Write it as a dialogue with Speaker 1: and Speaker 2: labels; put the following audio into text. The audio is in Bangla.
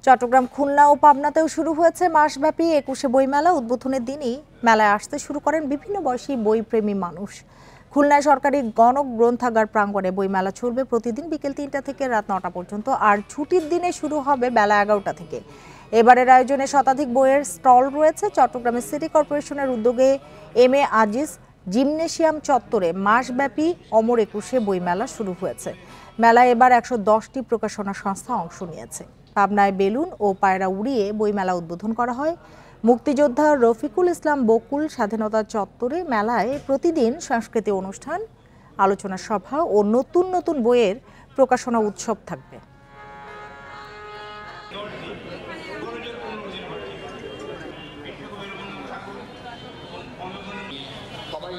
Speaker 1: চট্টগ্রাম, খুলনা ও পাবনাতেও শুরু হয়েছে মাসব্যাপী ২১শে বইমেলা। উদ্বোধনের দিনই মেলায় আসতে শুরু করেন বিভিন্ন বয়সী বইপ্রেমী মানুষ। খুলনায় সরকারি গণগ্রন্থাগার প্রাঙ্গণে বইমেলা চলবে প্রতিদিন বিকেল ৩টা থেকে রাত ৯টা পর্যন্ত, আর ছুটির দিনে শুরু হবে বেলা ১১টা থেকে। এবারের আয়োজনে শতাধিক বইয়ের স্টল রয়েছে। চট্টগ্রামের সিটি কর্পোরেশনের উদ্যোগে এম.এ. আজিজ জিমনেশিয়াম চত্বরে মাসব্যাপী অমর ২১শে বইমেলা শুরু হয়েছে। মেলায় এবার ১১০টি প্রকাশনা সংস্থা অংশ নিয়েছে। পাবনায় বেলুন ও পায়রা উড়িয়ে বইমেলা উদ্বোধন করা হয়। মুক্তিযোদ্ধা রফিকুল ইসলাম বকুল স্বাধীনতা চত্বরে মেলায় প্রতিদিন সাংস্কৃতিক অনুষ্ঠান, আলোচনা সভা ও নতুন নতুন বইয়ের প্রকাশনা উৎসব থাকবে।
Speaker 2: সবাই